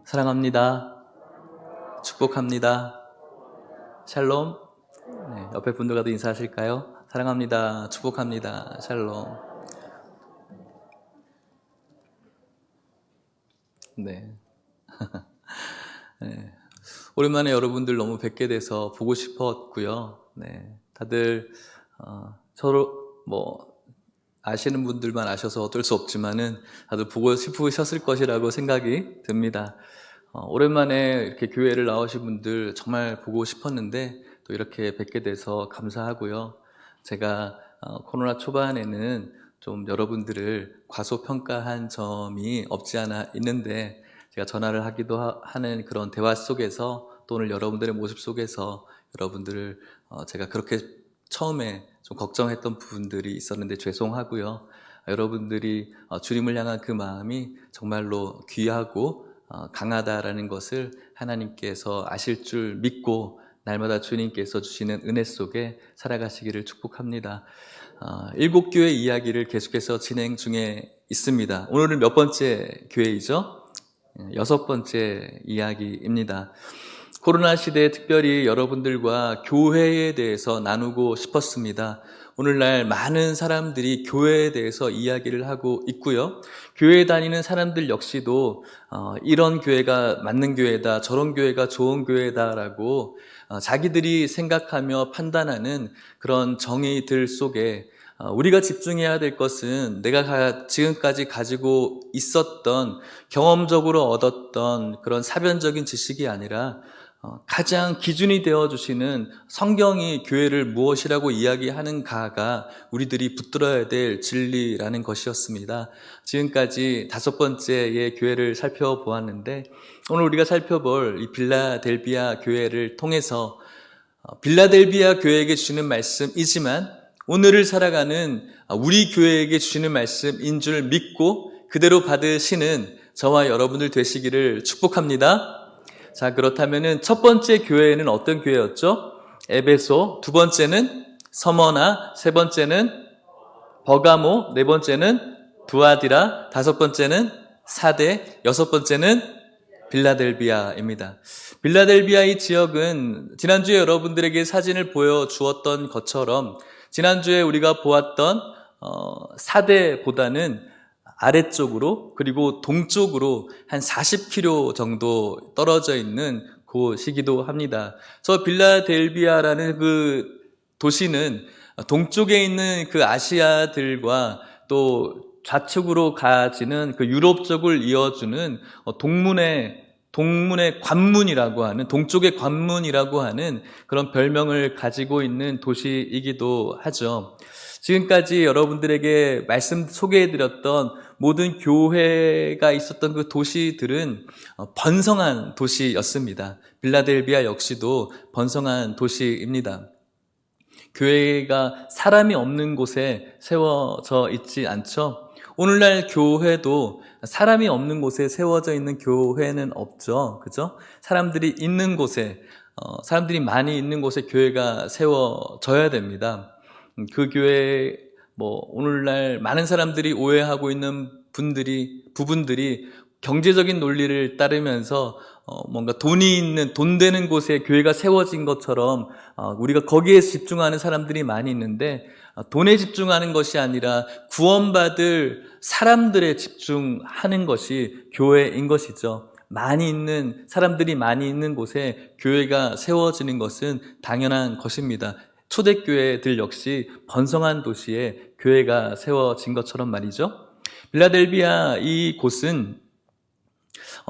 사랑합니다. 축복합니다. 샬롬. 네, 옆에 분들과도 인사하실까요? 사랑합니다. 축복합니다. 샬롬. 네. 네. 오랜만에 여러분들 너무 뵙게 돼서 보고 싶었고요. 네. 다들 서로 아시는 분들만 아셔서 어쩔 수 없지만은 다들 보고 싶으셨을 것이라고 생각이 듭니다. 오랜만에 이렇게 교회를 나오신 분들 정말 보고 싶었는데 또 이렇게 뵙게 돼서 감사하고요. 제가 코로나 초반에는 좀 여러분들을 과소평가한 점이 없지 않아 있는데 제가 전화를 하기도 하는 그런 대화 속에서 또 오늘 여러분들의 모습 속에서 여러분들을 제가 그렇게 처음에 좀 걱정했던 부분들이 있었는데 죄송하고요. 여러분들이 주님을 향한 그 마음이 정말로 귀하고 강하다라는 것을 하나님께서 아실 줄 믿고 날마다 주님께서 주시는 은혜 속에 살아가시기를 축복합니다. 7교회 이야기를 계속해서 진행 중에 있습니다. 오늘은 몇 번째 교회이죠? 6번째 이야기입니다. 코로나 시대에 특별히 여러분들과 교회에 대해서 나누고 싶었습니다. 오늘날 많은 사람들이 교회에 대해서 이야기를 하고 있고요. 교회에 다니는 사람들 역시도 이런 교회가 맞는 교회다, 저런 교회가 좋은 교회다라고 자기들이 생각하며 판단하는 그런 정의들 속에 우리가 집중해야 될 것은 내가 지금까지 가지고 있었던 경험적으로 얻었던 그런 사변적인 지식이 아니라 가장 기준이 되어주시는 성경이 교회를 무엇이라고 이야기하는가가 우리들이 붙들어야 될 진리라는 것이었습니다. 지금까지 5번째의 교회를 살펴보았는데 오늘 우리가 살펴볼 이 빌라델비아 교회를 통해서 빌라델비아 교회에게 주시는 말씀이지만 오늘을 살아가는 우리 교회에게 주시는 말씀인 줄 믿고 그대로 받으시는 저와 여러분들 되시기를 축복합니다. 자, 그렇다면은 첫 번째 교회는 어떤 교회였죠? 에베소, 두 번째는 서머나, 세 번째는 버가모, 네 번째는 두아디라, 다섯 번째는 사대, 여섯 번째는 빌라델비아입니다. 빌라델비아 이 지역은 지난주에 여러분들에게 사진을 보여주었던 것처럼 지난주에 우리가 보았던 사대보다는 아래쪽으로 그리고 동쪽으로 한 40km 정도 떨어져 있는 곳이기도 합니다. 저 빌라델비아라는 그 도시는 동쪽에 있는 그 아시아들과 또 좌측으로 가지는 그 유럽 쪽을 이어주는 동문의 관문이라고 하는, 동쪽의 관문이라고 하는 그런 별명을 가지고 있는 도시이기도 하죠. 지금까지 여러분들에게 말씀 소개해드렸던 모든 교회가 있었던 그 도시들은 번성한 도시였습니다. 빌라델비아 역시도 번성한 도시입니다. 교회가 사람이 없는 곳에 세워져 있지 않죠. 오늘날 교회도 사람이 없는 곳에 세워져 있는 교회는 없죠. 그죠? 사람들이 있는 곳에, 사람들이 많이 있는 곳에 교회가 세워져야 됩니다. 그 교회, 오늘날 많은 사람들이 오해하고 있는 부분들이 경제적인 논리를 따르면서 뭔가 돈 되는 곳에 교회가 세워진 것처럼 우리가 거기에 집중하는 사람들이 많이 있는데 돈에 집중하는 것이 아니라 구원받을 사람들에 집중하는 것이 교회인 것이죠. 사람들이 많이 있는 곳에 교회가 세워지는 것은 당연한 것입니다. 초대교회들 역시 번성한 도시에 교회가 세워진 것처럼 말이죠. 빌라델비아 이 곳은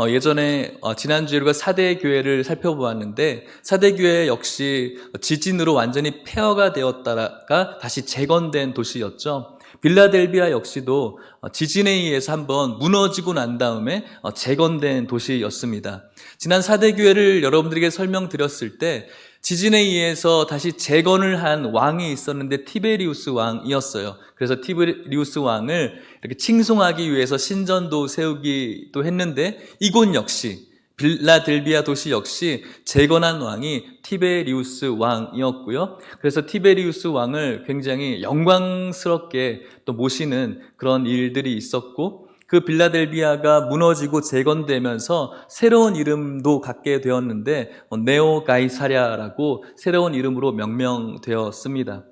예전에 지난주에 우리가 사대교회를 살펴보았는데 사대교회 역시 지진으로 완전히 폐허가 되었다가 다시 재건된 도시였죠. 빌라델비아 역시도 지진에 의해서 한번 무너지고 난 다음에 재건된 도시였습니다. 지난 사대교회를 여러분들에게 설명드렸을 때 지진에 의해서 다시 재건을 한 왕이 있었는데 티베리우스 왕이었어요. 그래서 티베리우스 왕을 이렇게 칭송하기 위해서 신전도 세우기도 했는데 이곳 역시 빌라델비아 도시 역시 재건한 왕이 티베리우스 왕이었고요. 그래서 티베리우스 왕을 굉장히 영광스럽게 또 모시는 그런 일들이 있었고 그 빌라델비아가 무너지고 재건되면서 새로운 이름도 갖게 되었는데 네오 가이사랴라고 새로운 이름으로 명명되었습니다.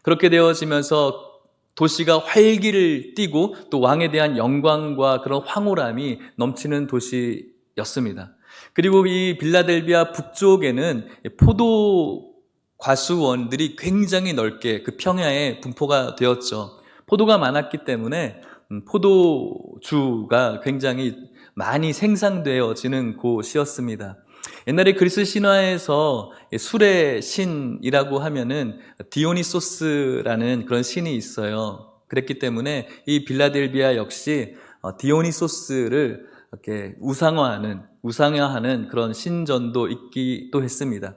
그렇게 되어지면서 도시가 활기를 띠고 또 왕에 대한 영광과 그런 황홀함이 넘치는 도시였습니다. 그리고 이 빌라델비아 북쪽에는 포도 과수원들이 굉장히 넓게 그 평야에 분포가 되었죠. 포도가 많았기 때문에 포도주가 굉장히 많이 생산되어지는 곳이었습니다. 옛날에 그리스 신화에서 술의 신이라고 하면은 디오니소스라는 그런 신이 있어요. 그랬기 때문에 이 빌라델비아 역시 디오니소스를 이렇게 우상화하는 그런 신전도 있기도 했습니다.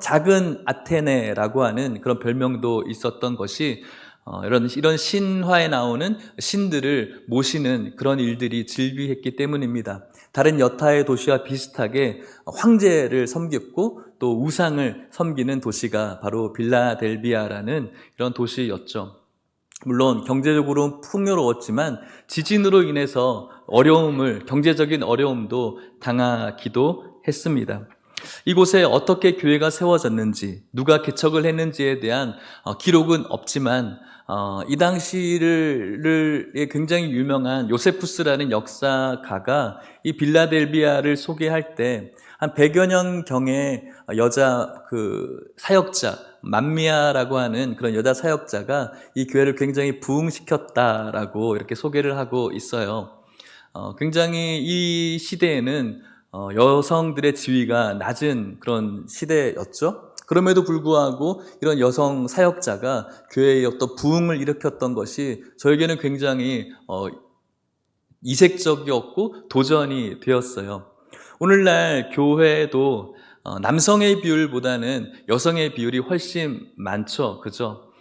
작은 아테네라고 하는 그런 별명도 있었던 것이 이런 신화에 나오는 신들을 모시는 그런 일들이 즐비했기 때문입니다. 다른 여타의 도시와 비슷하게 황제를 섬겼고 또 우상을 섬기는 도시가 바로 빌라델비아라는 이런 도시였죠. 물론 경제적으로 풍요로웠지만 지진으로 인해서 경제적인 어려움도 당하기도 했습니다. 이곳에 어떻게 교회가 세워졌는지, 누가 개척을 했는지에 대한 기록은 없지만 이 당시를 굉장히 유명한 요세푸스라는 역사가가 이 빌라델비아를 소개할 때 한 100여 년경의 여자 사역자 만미아라고 하는 그런 여자 사역자가 이 교회를 굉장히 부흥시켰다라고 이렇게 소개를 하고 있어요. 굉장히 이 시대에는 여성들의 지위가 낮은 그런 시대였죠. 그럼에도 불구하고 이런 여성 사역자가 교회의 어떤 부흥을 일으켰던 것이 저에게는 굉장히 이색적이었고 도전이 되었어요. 오늘날 교회도 남성의 비율보다는 여성의 비율이 훨씬 많죠. 그죠?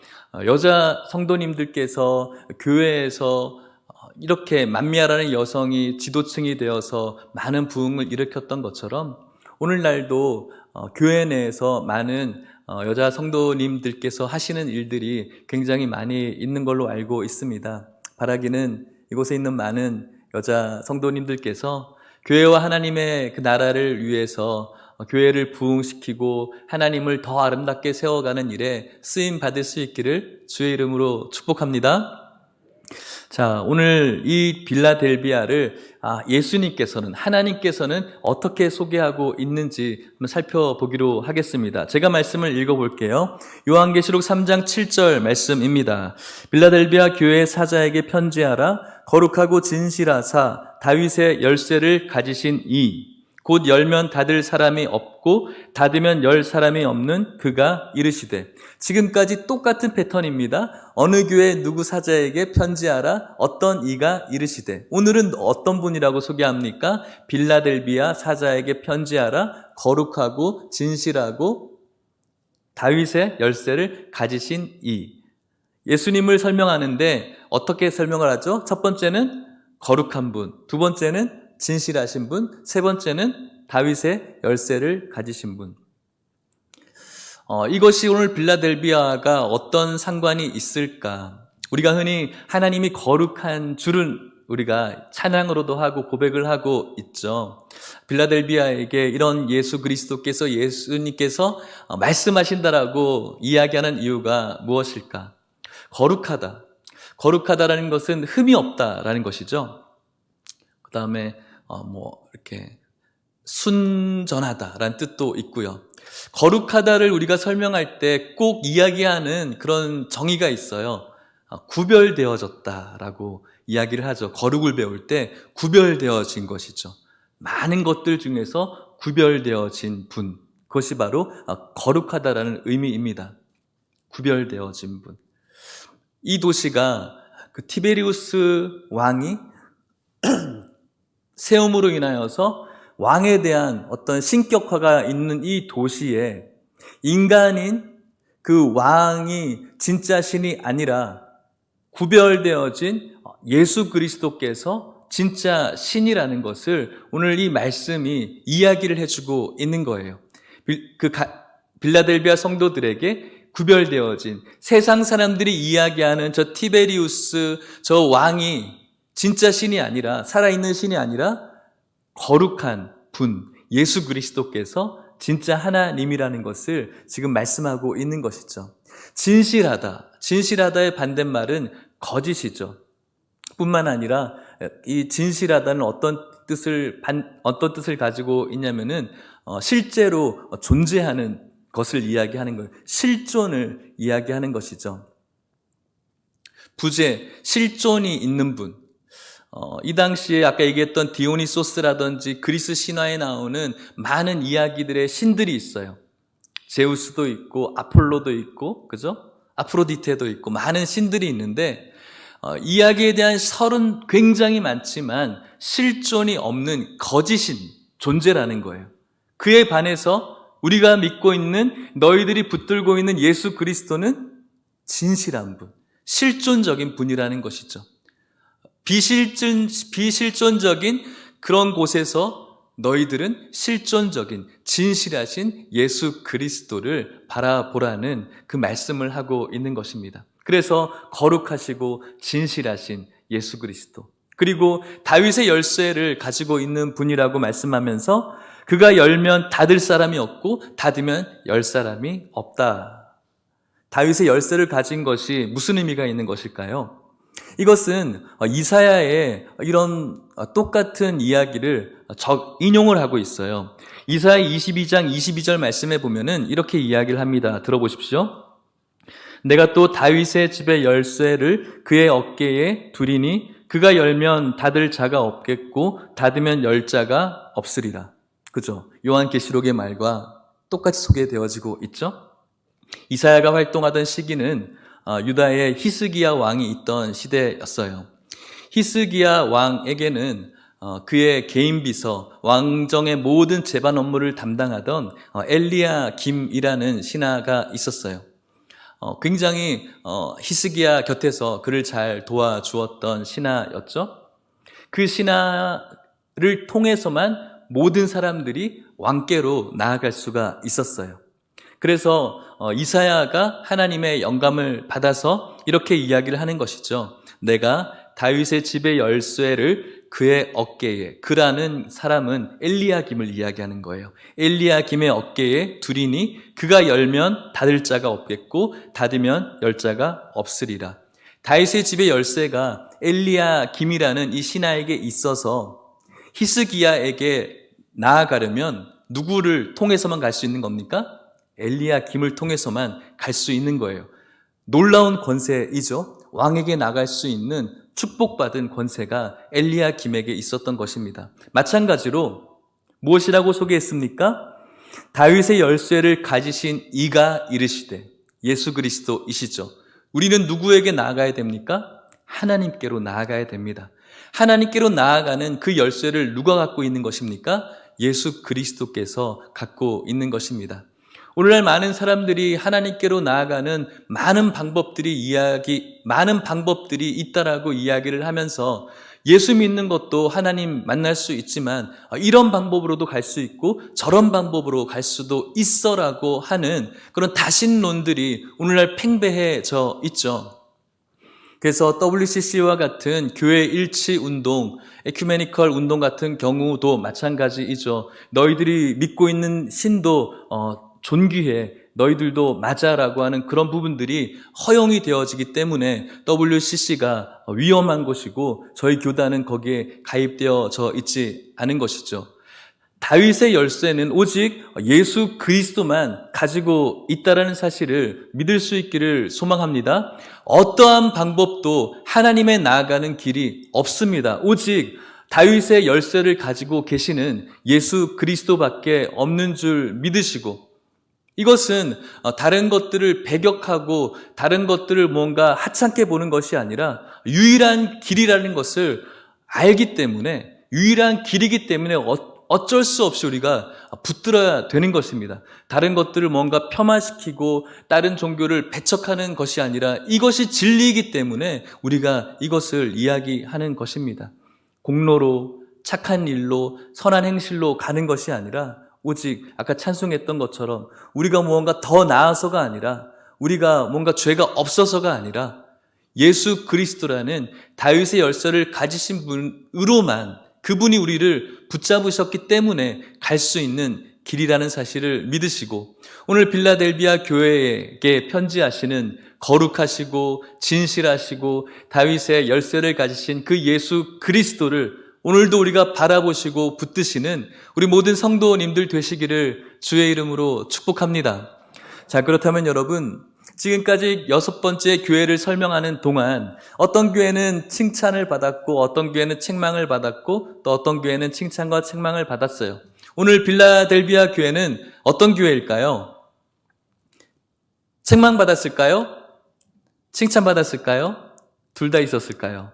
여자 성도님들께서 교회에서 이렇게 만미아라는 여성이 지도층이 되어서 많은 부흥을 일으켰던 것처럼 오늘날도 교회 내에서 많은 여자 성도님들께서 하시는 일들이 굉장히 많이 있는 걸로 알고 있습니다. 바라기는 이곳에 있는 많은 여자 성도님들께서 교회와 하나님의 그 나라를 위해서 교회를 부흥시키고 하나님을 더 아름답게 세워가는 일에 쓰임 받을 수 있기를 주의 이름으로 축복합니다. 자, 오늘 이 빌라델비아를 하나님께서는 어떻게 소개하고 있는지 한번 살펴보기로 하겠습니다. 제가 말씀을 읽어볼게요. 요한계시록 3장 7절 말씀입니다. 빌라델비아 교회 사자에게 편지하라. 거룩하고 진실하사 다윗의 열쇠를 가지신 곧 열면 닫을 사람이 없고 닫으면 열 사람이 없는 그가 이르시되. 지금까지 똑같은 패턴입니다. 어느 교회 누구 사자에게 편지하라. 어떤 이가 이르시되. 오늘은 어떤 분이라고 소개합니까? 빌라델비아 사자에게 편지하라. 거룩하고 진실하고 다윗의 열쇠를 가지신 이. 예수님을 설명하는데 어떻게 설명을 하죠? 첫 번째는 거룩한 분, 두 번째는 진실하신 분, 세 번째는 다윗의 열쇠를 가지신 분. 이것이 오늘 빌라델비아가 어떤 상관이 있을까? 우리가 흔히 하나님이 거룩한 줄은 우리가 찬양으로도 하고 고백을 하고 있죠. 빌라델비아에게 이런 예수님께서 말씀하신다라고 이야기하는 이유가 무엇일까? 거룩하다라는 것은 흠이 없다라는 것이죠. 그 다음에 이렇게 순전하다라는 뜻도 있고요. 거룩하다를 우리가 설명할 때 꼭 이야기하는 그런 정의가 있어요. 구별되어졌다라고 이야기를 하죠. 거룩을 배울 때 구별되어진 것이죠. 많은 것들 중에서 구별되어진 분, 그것이 바로 거룩하다라는 의미입니다. 구별되어진 분. 이 도시가 그 티베리우스 왕이 세움으로 인하여서 왕에 대한 어떤 신격화가 있는 이 도시에 인간인 그 왕이 진짜 신이 아니라 구별되어진 예수 그리스도께서 진짜 신이라는 것을 오늘 이 말씀이 이야기를 해주고 있는 거예요. 빌라델비아 성도들에게 구별되어진 세상 사람들이 이야기하는 저 티베리우스 저 왕이 진짜 신이 아니라, 살아있는 신이 아니라 거룩한 분, 예수 그리스도께서 진짜 하나님이라는 것을 지금 말씀하고 있는 것이죠. 진실하다. 진실하다의 반대말은 거짓이죠. 뿐만 아니라 이 진실하다는 어떤 뜻을 가지고 있냐면은 실제로 존재하는 것을 이야기하는 거예요. 실존을 이야기하는 것이죠. 부재, 실존이 있는 분. 이 당시에 아까 얘기했던 디오니소스라든지 그리스 신화에 나오는 많은 이야기들의 신들이 있어요. 제우스도 있고 아폴로도 있고, 그죠? 아프로디테도 있고 많은 신들이 있는데 이야기에 대한 설은 굉장히 많지만 실존이 없는 거짓인 존재라는 거예요. 그에 반해서 우리가 믿고 있는, 너희들이 붙들고 있는 예수 그리스도는 진실한 분, 실존적인 분이라는 것이죠. 비실존적인 그런 곳에서 너희들은 실존적인 진실하신 예수 그리스도를 바라보라는 그 말씀을 하고 있는 것입니다. 그래서 거룩하시고 진실하신 예수 그리스도, 그리고 다윗의 열쇠를 가지고 있는 분이라고 말씀하면서 그가 열면 닫을 사람이 없고 닫으면 열 사람이 없다. 다윗의 열쇠를 가진 것이 무슨 의미가 있는 것일까요? 이것은 이사야의 이런 똑같은 이야기를 인용을 하고 있어요. 이사야 22장 22절 말씀에 보면은 이렇게 이야기를 합니다. 들어보십시오. 내가 또 다윗의 집의 열쇠를 그의 어깨에 두리니 그가 열면 닫을 자가 없겠고 닫으면 열 자가 없으리라. 그죠? 요한계시록의 말과 똑같이 소개되어지고 있죠? 이사야가 활동하던 시기는 유다의 히스기야 왕이 있던 시대였어요. 히스기야 왕에게는 그의 개인 비서, 왕정의 모든 재반 업무를 담당하던 엘리야김이라는 신하가 있었어요. 굉장히 히스기야 곁에서 그를 잘 도와주었던 신하였죠. 그 신하를 통해서만 모든 사람들이 왕께로 나아갈 수가 있었어요. 그래서 이사야가 하나님의 영감을 받아서 이렇게 이야기를 하는 것이죠. 내가 다윗의 집의 열쇠를 그의 어깨에, 그라는 사람은 엘리야김을 이야기하는 거예요. 엘리야김의 어깨에 두리니 그가 열면 닫을 자가 없겠고 닫으면 열 자가 없으리라. 다윗의 집의 열쇠가 엘리야김이라는 이 신하에게 있어서 히스기야에게 나아가려면 누구를 통해서만 갈 수 있는 겁니까? 엘리야김을 통해서만 갈 수 있는 거예요. 놀라운 권세이죠. 왕에게 나갈 수 있는 축복받은 권세가 엘리야김에게 있었던 것입니다. 마찬가지로 무엇이라고 소개했습니까? 다윗의 열쇠를 가지신 이가 이르시되, 예수 그리스도이시죠. 우리는 누구에게 나아가야 됩니까? 하나님께로 나아가야 됩니다. 하나님께로 나아가는 그 열쇠를 누가 갖고 있는 것입니까? 예수 그리스도께서 갖고 있는 것입니다. 오늘날 많은 사람들이 하나님께로 나아가는 많은 방법들이 있다라고 이야기를 하면서 예수 믿는 것도 하나님 만날 수 있지만 이런 방법으로도 갈 수 있고 저런 방법으로 갈 수도 있어라고 하는 그런 다신론들이 오늘날 팽배해져 있죠. 그래서 WCC와 같은 교회 일치 운동, 에큐메니컬 운동 같은 경우도 마찬가지이죠. 너희들이 믿고 있는 신도 존귀해, 너희들도 맞아라고 하는 그런 부분들이 허용이 되어지기 때문에 WCC가 위험한 것이고 저희 교단은 거기에 가입되어져 있지 않은 것이죠. 다윗의 열쇠는 오직 예수 그리스도만 가지고 있다라는 사실을 믿을 수 있기를 소망합니다. 어떠한 방법도 하나님에 나아가는 길이 없습니다. 오직 다윗의 열쇠를 가지고 계시는 예수 그리스도밖에 없는 줄 믿으시고, 이것은 다른 것들을 배격하고 다른 것들을 뭔가 하찮게 보는 것이 아니라 유일한 길이라는 것을 알기 때문에, 유일한 길이기 때문에 어쩔 수 없이 우리가 붙들어야 되는 것입니다. 다른 것들을 뭔가 폄하시키고 다른 종교를 배척하는 것이 아니라 이것이 진리이기 때문에 우리가 이것을 이야기하는 것입니다. 공로로, 착한 일로, 선한 행실로 가는 것이 아니라 오직 아까 찬송했던 것처럼 우리가 무언가 더 나아서가 아니라, 우리가 뭔가 죄가 없어서가 아니라 예수 그리스도라는 다윗의 열쇠를 가지신 분으로만, 그분이 우리를 붙잡으셨기 때문에 갈 수 있는 길이라는 사실을 믿으시고, 오늘 빌라델비아 교회에게 편지하시는 거룩하시고 진실하시고 다윗의 열쇠를 가지신 그 예수 그리스도를 오늘도 우리가 바라보시고 붙드시는 우리 모든 성도님들 되시기를 주의 이름으로 축복합니다. 자, 그렇다면 여러분, 지금까지 6번째 교회를 설명하는 동안 어떤 교회는 칭찬을 받았고 어떤 교회는 책망을 받았고 또 어떤 교회는 칭찬과 책망을 받았어요. 오늘 빌라델비아 교회는 어떤 교회일까요? 책망받았을까요? 칭찬받았을까요? 둘 다 있었을까요?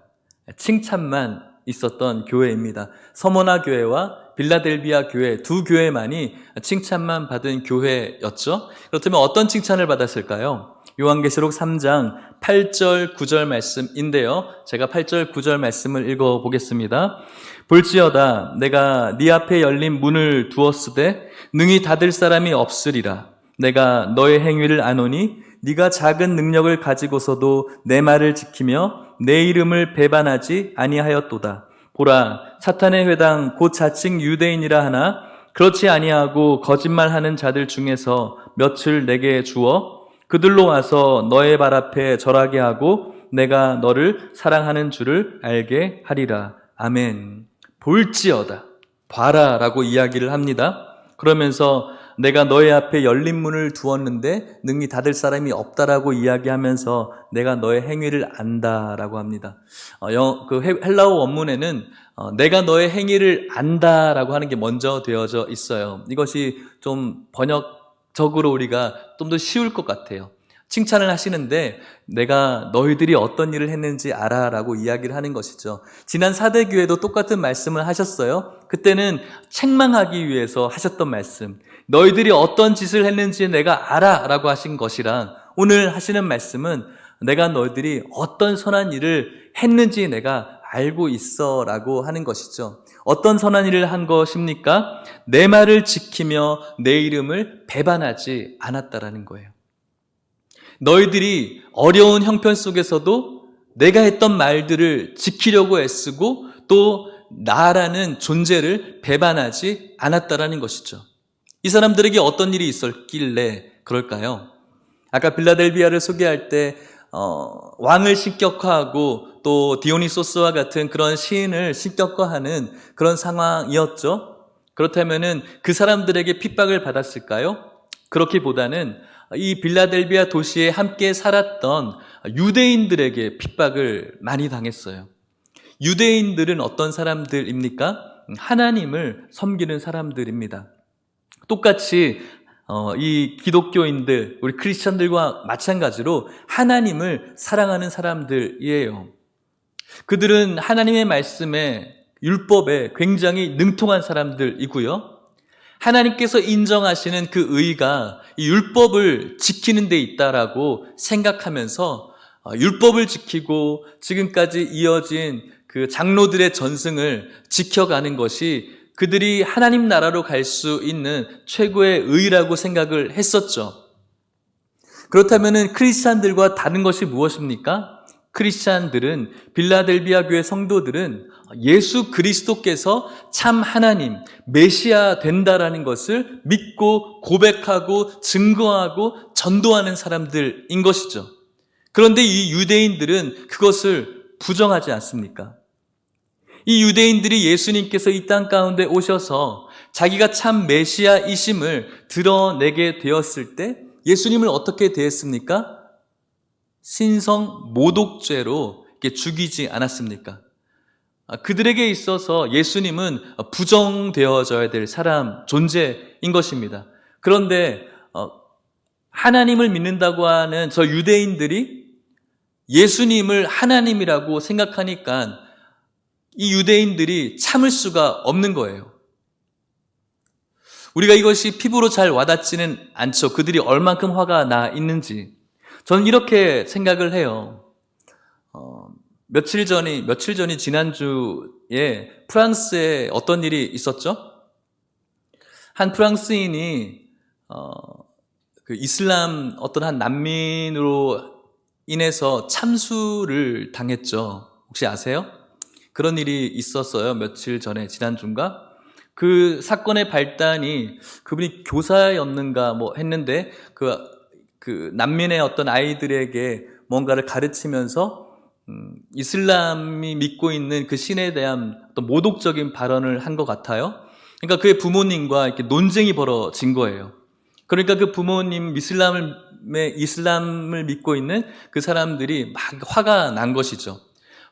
칭찬만 있었던 교회입니다. 서머나 교회와 빌라델비아 교회 두 교회만이 칭찬만 받은 교회였죠. 그렇다면 어떤 칭찬을 받았을까요? 요한계시록 3장 8절 9절 말씀인데요. 제가 8절 9절 말씀을 읽어보겠습니다. 볼지어다 내가 네 앞에 열린 문을 두었으되 능히 닫을 사람이 없으리라. 내가 너의 행위를 아노니 네가 작은 능력을 가지고서도 내 말을 지키며 내 이름을 배반하지 아니하였도다. 보라, 사탄의 회당 곧 자칭 유대인이라 하나 그렇지 아니하고 거짓말하는 자들 중에서 몇을 내게 주어 그들로 와서 너의 발 앞에 절하게 하고 내가 너를 사랑하는 줄을 알게 하리라. 아멘. 볼지어다, 봐라 라고 이야기를 합니다. 그러면서 내가 너의 앞에 열린 문을 두었는데 능히 닫을 사람이 없다라고 이야기하면서 내가 너의 행위를 안다라고 합니다. 헬라어 원문에는 내가 너의 행위를 안다라고 하는 게 먼저 되어져 있어요. 이것이 좀 번역적으로 우리가 좀 더 쉬울 것 같아요. 칭찬을 하시는데 내가 너희들이 어떤 일을 했는지 알아 라고 이야기를 하는 것이죠. 지난 사대교회도 똑같은 말씀을 하셨어요. 그때는 책망하기 위해서 하셨던 말씀, 너희들이 어떤 짓을 했는지 내가 알아 라고 하신 것이랑 오늘 하시는 말씀은 내가 너희들이 어떤 선한 일을 했는지 내가 알고 있어 라고 하는 것이죠. 어떤 선한 일을 한 것입니까? 내 말을 지키며 내 이름을 배반하지 않았다라는 거예요. 너희들이 어려운 형편 속에서도 내가 했던 말들을 지키려고 애쓰고 또 나라는 존재를 배반하지 않았다라는 것이죠. 이 사람들에게 어떤 일이 있었길래 그럴까요? 아까 빌라델비아를 소개할 때 왕을 신격화하고 또 디오니소스와 같은 그런 시인을 신격화하는 그런 상황이었죠. 그렇다면은 그 사람들에게 핍박을 받았을까요? 그렇기보다는 이 빌라델비아 도시에 함께 살았던 유대인들에게 핍박을 많이 당했어요. 유대인들은 어떤 사람들입니까? 하나님을 섬기는 사람들입니다. 똑같이 이 기독교인들, 우리 크리스천들과 마찬가지로 하나님을 사랑하는 사람들이에요. 그들은 하나님의 말씀에, 율법에 굉장히 능통한 사람들이고요. 하나님께서 인정하시는 그 의가 이 율법을 지키는 데 있다라고 생각하면서 율법을 지키고 지금까지 이어진 그 장로들의 전승을 지켜가는 것이 그들이 하나님 나라로 갈 수 있는 최고의 의라고 생각을 했었죠. 그렇다면 크리스찬들과 다른 것이 무엇입니까? 크리스찬들은, 빌라델비아 교회 성도들은 예수 그리스도께서 참 하나님, 메시아 된다라는 것을 믿고 고백하고 증거하고 전도하는 사람들인 것이죠. 그런데 이 유대인들은 그것을 부정하지 않습니까? 이 유대인들이 예수님께서 이 땅 가운데 오셔서 자기가 참 메시아이심을 드러내게 되었을 때 예수님을 어떻게 대했습니까? 신성 모독죄로 죽이지 않았습니까? 그들에게 있어서 예수님은 부정되어져야 될 사람, 존재인 것입니다. 그런데 하나님을 믿는다고 하는 저 유대인들이 예수님을 하나님이라고 생각하니까 이 유대인들이 참을 수가 없는 거예요. 우리가 이것이 피부로 잘 와닿지는 않죠. 그들이 얼만큼 화가 나 있는지. 저는 이렇게 생각을 해요. 며칠 전이 지난주에 프랑스에 어떤 일이 있었죠? 한 프랑스인이 그 이슬람 어떤 한 난민으로 인해서 참수를 당했죠. 혹시 아세요? 그런 일이 있었어요. 며칠 전에, 지난주인가? 그 사건의 발단이 그분이 교사였는가 뭐 했는데 그 난민의 어떤 아이들에게 뭔가를 가르치면서 이슬람이 믿고 있는 그 신에 대한 어떤 모독적인 발언을 한 것 같아요. 그러니까 그의 부모님과 이렇게 논쟁이 벌어진 거예요. 그러니까 그 부모님 이슬람을 믿고 있는 그 사람들이 막 화가 난 것이죠.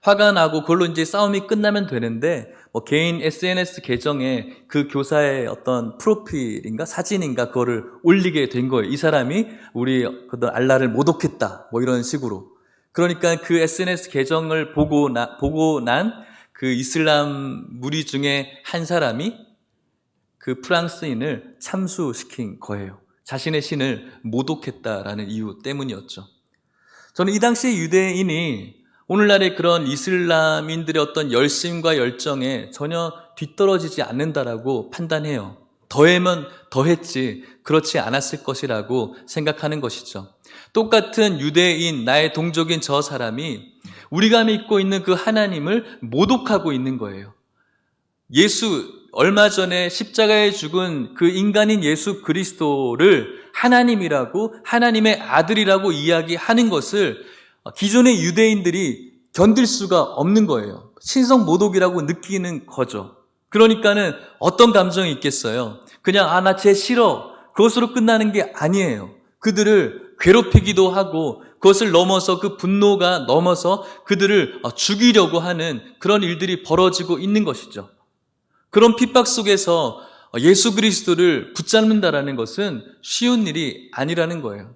화가 나고 그걸로 이제 싸움이 끝나면 되는데 뭐 개인 SNS 계정에 그 교사의 어떤 프로필인가 사진인가 그거를 올리게 된 거예요. 이 사람이 우리 알라를 모독했다 뭐 이런 식으로. 그러니까 그 SNS 계정을 보고 난 그 이슬람 무리 중에 한 사람이 그 프랑스인을 참수시킨 거예요. 자신의 신을 모독했다라는 이유 때문이었죠. 저는 이 당시 유대인이 오늘날의 그런 이슬람인들의 어떤 열심과 열정에 전혀 뒤떨어지지 않는다라고 판단해요. 더하면 더했지 그렇지 않았을 것이라고 생각하는 것이죠. 똑같은 유대인, 나의 동족인 저 사람이 우리가 믿고 있는 그 하나님을 모독하고 있는 거예요. 얼마 전에 십자가에 죽은 그 인간인 예수 그리스도를 하나님이라고, 하나님의 아들이라고 이야기하는 것을 기존의 유대인들이 견딜 수가 없는 거예요. 신성 모독이라고 느끼는 거죠. 그러니까는 어떤 감정이 있겠어요? 그냥 나 쟤 싫어. 그것으로 끝나는 게 아니에요. 그들을 괴롭히기도 하고 그것을 넘어서 그 분노가 넘어서 그들을 죽이려고 하는 그런 일들이 벌어지고 있는 것이죠. 그런 핍박 속에서 예수 그리스도를 붙잡는다라는 것은 쉬운 일이 아니라는 거예요.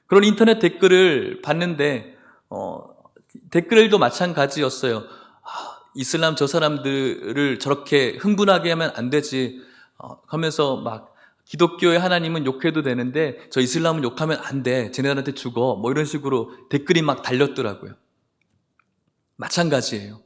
그런 인터넷 댓글을 봤는데 댓글도 마찬가지였어요. 이슬람 저 사람들을 저렇게 흥분하게 하면 안 되지 하면서 막 기독교의 하나님은 욕해도 되는데 저 이슬람은 욕하면 안 돼. 쟤네들한테 죽어. 뭐 이런 식으로 댓글이 막 달렸더라고요. 마찬가지예요.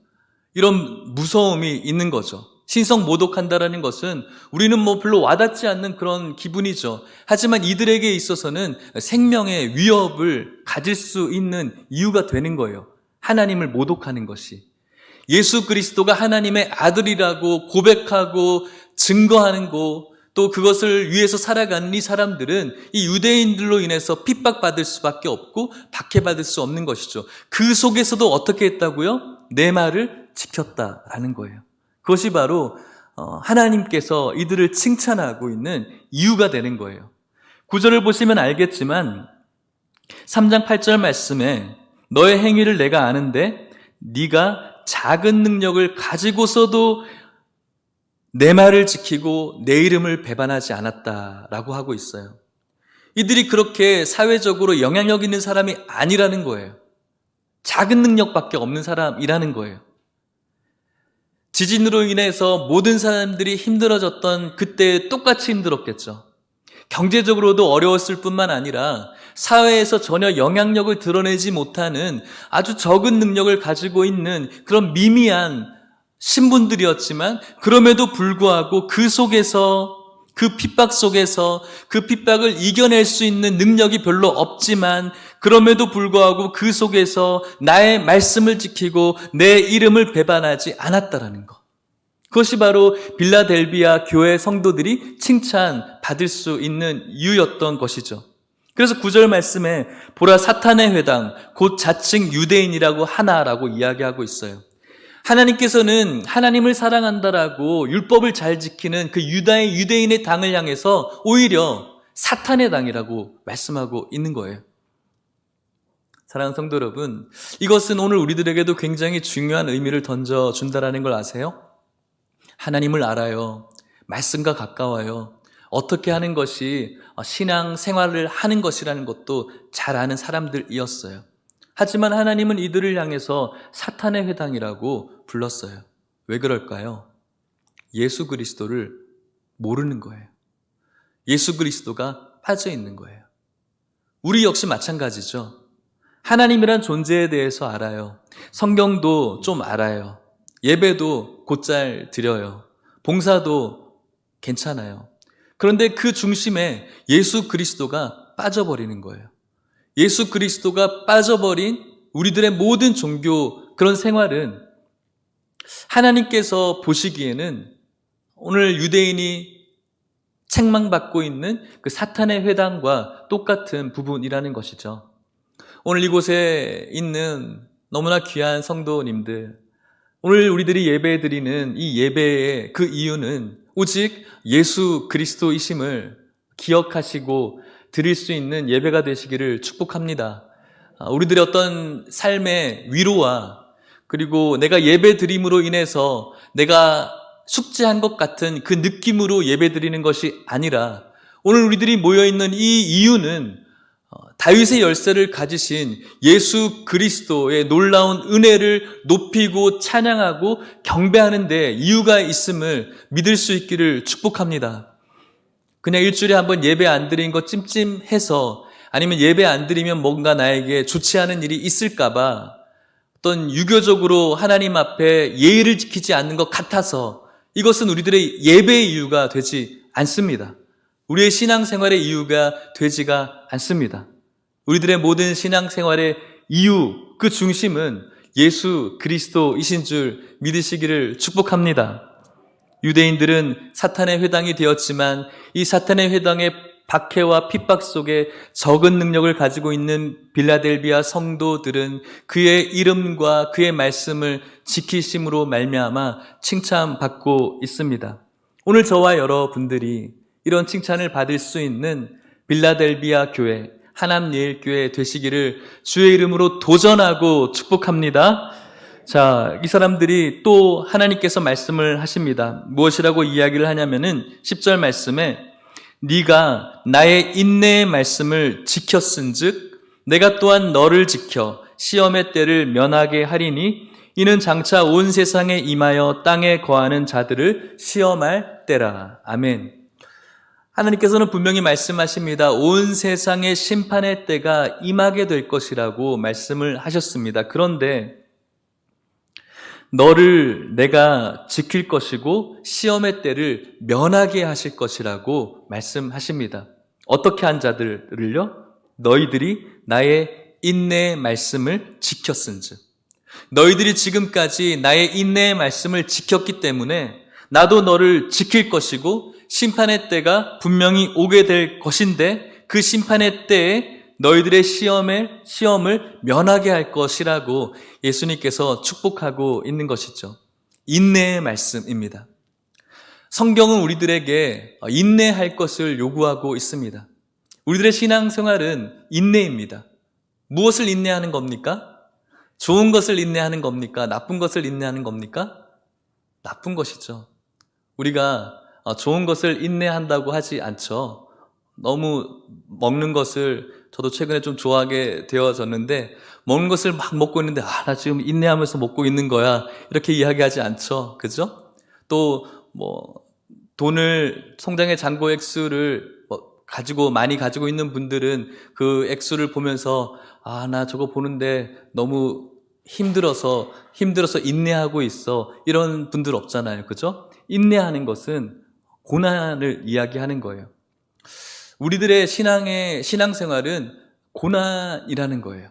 이런 무서움이 있는 거죠. 신성 모독한다라는 것은 우리는 뭐 별로 와닿지 않는 그런 기분이죠. 하지만 이들에게 있어서는 생명의 위협을 가질 수 있는 이유가 되는 거예요. 하나님을 모독하는 것이. 예수 그리스도가 하나님의 아들이라고 고백하고 증거하는 거, 또 그것을 위해서 살아가는 이 사람들은 이 유대인들로 인해서 핍박받을 수밖에 없고 박해받을 수 없는 것이죠. 그 속에서도 어떻게 했다고요? 내 말을 지켰다라는 거예요. 그것이 바로 하나님께서 이들을 칭찬하고 있는 이유가 되는 거예요. 9절을 보시면 알겠지만 3장 8절 말씀에 너의 행위를 내가 아는데 네가 작은 능력을 가지고서도 내 말을 지키고 내 이름을 배반하지 않았다라고 하고 있어요. 이들이 그렇게 사회적으로 영향력 있는 사람이 아니라는 거예요. 작은 능력밖에 없는 사람이라는 거예요. 지진으로 인해서 모든 사람들이 힘들어졌던 그때 똑같이 힘들었겠죠. 경제적으로도 어려웠을 뿐만 아니라 사회에서 전혀 영향력을 드러내지 못하는 아주 적은 능력을 가지고 있는 그런 미미한 신분들이었지만 그럼에도 불구하고 그 속에서 그 핍박 속에서 그 핍박을 이겨낼 수 있는 능력이 별로 없지만 그럼에도 불구하고 그 속에서 나의 말씀을 지키고 내 이름을 배반하지 않았다라는 것. 그것이 바로 빌라델비아 교회 성도들이 칭찬받을 수 있는 이유였던 것이죠. 그래서 9절 말씀에 보라 사탄의 회당 곧 자칭 유대인이라고 하나라고 이야기하고 있어요. 하나님께서는 하나님을 사랑한다라고 율법을 잘 지키는 그 유대인의 당을 향해서 오히려 사탄의 당이라고 말씀하고 있는 거예요. 사랑하는 성도 여러분, 이것은 오늘 우리들에게도 굉장히 중요한 의미를 던져준다라는 걸 아세요? 하나님을 알아요. 말씀과 가까워요. 어떻게 하는 것이 신앙 생활을 하는 것이라는 것도 잘 아는 사람들이었어요. 하지만 하나님은 이들을 향해서 사탄의 회당이라고 불렀어요. 왜 그럴까요? 예수 그리스도를 모르는 거예요. 예수 그리스도가 빠져 있는 거예요. 우리 역시 마찬가지죠. 하나님이란 존재에 대해서 알아요. 성경도 좀 알아요. 예배도 곧잘 드려요. 봉사도 괜찮아요. 그런데 그 중심에 예수 그리스도가 빠져버리는 거예요. 예수 그리스도가 빠져버린 우리들의 모든 종교 그런 생활은 하나님께서 보시기에는 오늘 유대인이 책망받고 있는 그 사탄의 회당과 똑같은 부분이라는 것이죠. 오늘 이곳에 있는 너무나 귀한 성도님들, 오늘 우리들이 예배드리는 이 예배의 그 이유는 오직 예수 그리스도이심을 기억하시고 드릴 수 있는 예배가 되시기를 축복합니다. 우리들의 어떤 삶의 위로와 그리고 내가 예배 드림으로 인해서 내가 숙제한 것 같은 그 느낌으로 예배 드리는 것이 아니라 오늘 우리들이 모여있는 이 이유는 다윗의 열쇠를 가지신 예수 그리스도의 놀라운 은혜를 높이고 찬양하고 경배하는 데 이유가 있음을 믿을 수 있기를 축복합니다. 그냥 일주일에 한번 예배 안 드린 거 찜찜해서 아니면 예배 안 드리면 뭔가 나에게 좋지 않은 일이 있을까봐 어떤 유교적으로 하나님 앞에 예의를 지키지 않는 것 같아서 이것은 우리들의 예배의 이유가 되지 않습니다. 우리의 신앙생활의 이유가 되지가 않습니다. 우리들의 모든 신앙생활의 이유, 그 중심은 예수 그리스도이신 줄 믿으시기를 축복합니다. 유대인들은 사탄의 회당이 되었지만 이 사탄의 회당의 박해와 핍박 속에 적은 능력을 가지고 있는 빌라델비아 성도들은 그의 이름과 그의 말씀을 지키심으로 말미암아 칭찬받고 있습니다. 오늘 저와 여러분들이 이런 칭찬을 받을 수 있는 빌라델비아 교회, 하남예일교회 되시기를 주의 이름으로 도전하고 축복합니다. 자, 이 사람들이 또 하나님께서 말씀을 하십니다. 무엇이라고 이야기를 하냐면은 10절 말씀에 네가 나의 인내의 말씀을 지켰은즉 내가 또한 너를 지켜 시험의 때를 면하게 하리니 이는 장차 온 세상에 임하여 땅에 거하는 자들을 시험할 때라. 아멘. 하나님께서는 분명히 말씀하십니다. 온 세상의 심판의 때가 임하게 될 것이라고 말씀을 하셨습니다. 그런데 너를 내가 지킬 것이고 시험의 때를 면하게 하실 것이라고 말씀하십니다. 어떻게 한 자들을요? 너희들이 나의 인내의 말씀을 지켰은즉. 너희들이 지금까지 나의 인내의 말씀을 지켰기 때문에 나도 너를 지킬 것이고 심판의 때가 분명히 오게 될 것인데 그 심판의 때에 너희들의 시험을 면하게 할 것이라고 예수님께서 축복하고 있는 것이죠. 인내의 말씀입니다. 성경은 우리들에게 인내할 것을 요구하고 있습니다. 우리들의 신앙생활은 인내입니다. 무엇을 인내하는 겁니까? 좋은 것을 인내하는 겁니까? 나쁜 것을 인내하는 겁니까? 나쁜 것이죠. 우리가 좋은 것을 인내한다고 하지 않죠. 너무 먹는 것을 저도 최근에 좀 좋아하게 되어졌는데 먹는 것을 막 먹고 있는데 나 지금 인내하면서 먹고 있는 거야 이렇게 이야기하지 않죠. 그죠? 또 돈을 통장의 잔고 액수를 많이 가지고 있는 분들은 그 액수를 보면서 나 저거 보는데 너무 힘들어서 인내하고 있어 이런 분들 없잖아요. 그죠? 인내하는 것은 고난을 이야기하는 거예요. 우리들의 신앙생활은 고난이라는 거예요.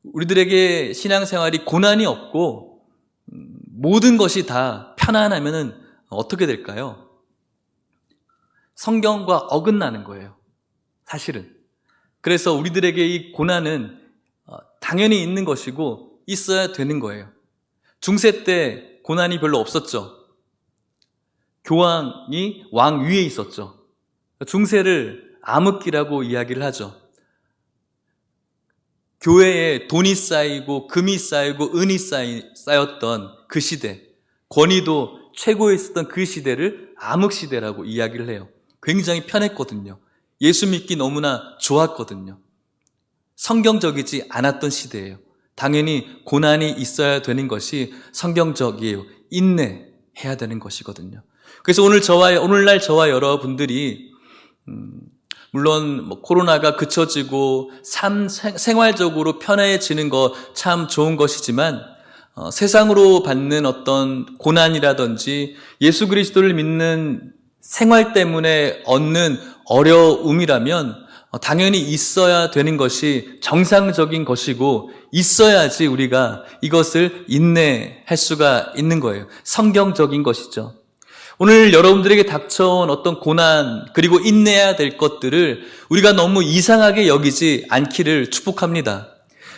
우리들에게 신앙생활이 고난이 없고 모든 것이 다 편안하면은 어떻게 될까요? 성경과 어긋나는 거예요. 사실은. 그래서 우리들에게 이 고난은 당연히 있는 것이고 있어야 되는 거예요. 중세 때 고난이 별로 없었죠. 교황이 왕 위에 있었죠. 중세를 암흑기라고 이야기를 하죠. 교회에 돈이 쌓이고 금이 쌓이고 은이 쌓였던 그 시대, 권위도 최고에 있었던 그 시대를 암흑시대라고 이야기를 해요. 굉장히 편했거든요. 예수 믿기 너무나 좋았거든요. 성경적이지 않았던 시대예요. 당연히 고난이 있어야 되는 것이 성경적이에요. 인내해야 되는 것이거든요. 그래서 오늘날 저와 여러분들이 물론 코로나가 그쳐지고 생활적으로 편해지는 거 참 좋은 것이지만 세상으로 받는 어떤 고난이라든지 예수 그리스도를 믿는 생활 때문에 얻는 어려움이라면 당연히 있어야 되는 것이 정상적인 것이고 있어야지 우리가 이것을 인내할 수가 있는 거예요. 성경적인 것이죠. 오늘 여러분들에게 닥쳐온 어떤 고난 그리고 인내해야 될 것들을 우리가 너무 이상하게 여기지 않기를 축복합니다.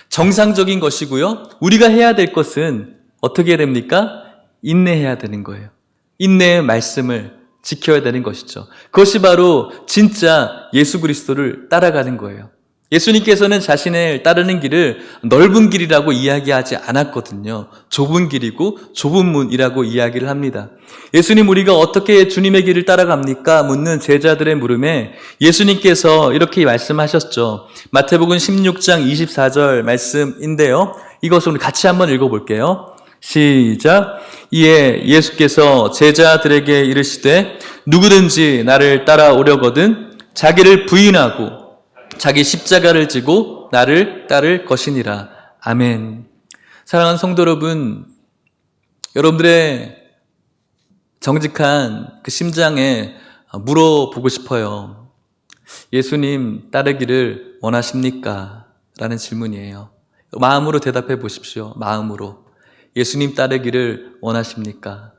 정상적인 것이고요. 우리가 해야 될 것은 어떻게 해야 됩니까? 인내해야 되는 거예요. 인내의 말씀을 지켜야 되는 것이죠. 그것이 바로 진짜 예수 그리스도를 따라가는 거예요. 예수님께서는 자신을 따르는 길을 넓은 길이라고 이야기하지 않았거든요. 좁은 길이고 좁은 문이라고 이야기를 합니다. 예수님, 우리가 어떻게 주님의 길을 따라갑니까? 묻는 제자들의 물음에 예수님께서 이렇게 말씀하셨죠. 마태복음 16장 24절 말씀인데요. 이것을 우리 같이 한번 읽어볼게요. 시작. 이에 예수께서 제자들에게 이르시되 누구든지 나를 따라오려거든 자기를 부인하고 자기 십자가를 지고 나를 따를 것이니라. 아멘. 사랑하는 성도 여러분, 여러분들의 정직한 그 심장에 물어보고 싶어요. 예수님 따르기를 원하십니까? 라는 질문이에요. 마음으로 대답해 보십시오. 마음으로. 예수님 따르기를 원하십니까?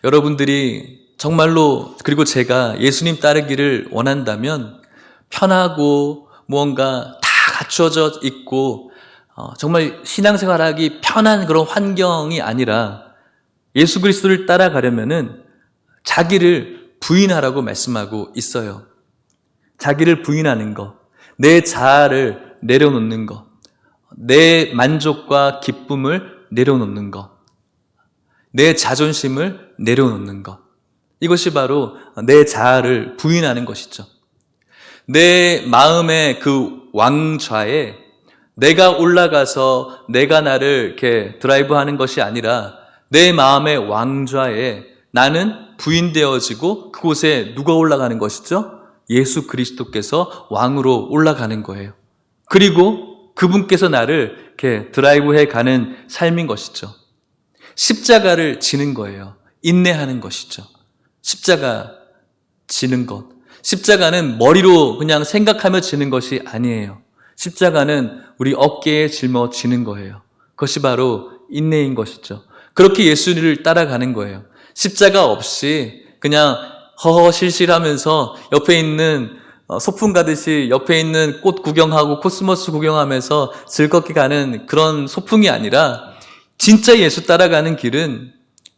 여러분들이 정말로, 그리고 제가 예수님 따르기를 원한다면 편하고 무언가 다 갖추어져 있고 정말 신앙생활하기 편한 그런 환경이 아니라 예수 그리스도를 따라가려면은 자기를 부인하라고 말씀하고 있어요. 자기를 부인하는 것, 내 자아를 내려놓는 것, 내 만족과 기쁨을 내려놓는 것, 내 자존심을 내려놓는 것, 이것이 바로 내 자아를 부인하는 것이죠. 내 마음의 그 왕좌에 내가 올라가서 내가 나를 이렇게 드라이브하는 것이 아니라 내 마음의 왕좌에 나는 부인되어지고 그곳에 누가 올라가는 것이죠? 예수 그리스도께서 왕으로 올라가는 거예요. 그리고 그분께서 나를 이렇게 드라이브해 가는 삶인 것이죠. 십자가를 지는 거예요. 인내하는 것이죠. 십자가 지는 것. 십자가는 머리로 그냥 생각하며 지는 것이 아니에요. 십자가는 우리 어깨에 짊어지는 거예요. 그것이 바로 인내인 것이죠. 그렇게 예수를 따라가는 거예요. 십자가 없이 그냥 허허실실하면서 옆에 있는 소풍 가듯이 옆에 있는 꽃 구경하고 코스모스 구경하면서 즐겁게 가는 그런 소풍이 아니라 진짜 예수 따라가는 길은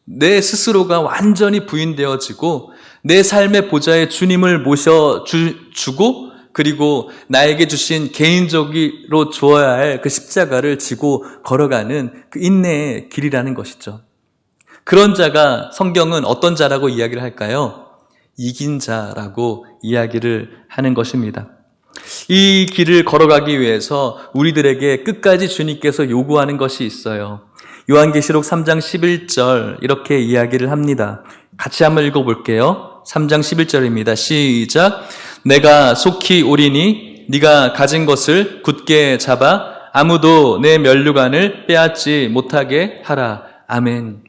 내 스스로가 완전히 부인되어지고 내 삶의 보좌에 주님을 모셔주고 그리고 나에게 주신 개인적으로 주어야 할 그 십자가를 지고 걸어가는 그 인내의 길이라는 것이죠. 그런 자가 성경은 어떤 자라고 이야기를 할까요? 이긴 자라고 이야기를 하는 것입니다. 이 길을 걸어가기 위해서 우리들에게 끝까지 주님께서 요구하는 것이 있어요. 요한계시록 3장 11절 이렇게 이야기를 합니다. 같이 한번 읽어볼게요. 3장 11절입니다. 시작. 내가 속히 오리니 네가 가진 것을 굳게 잡아 아무도 내 면류관을 빼앗지 못하게 하라. 아멘.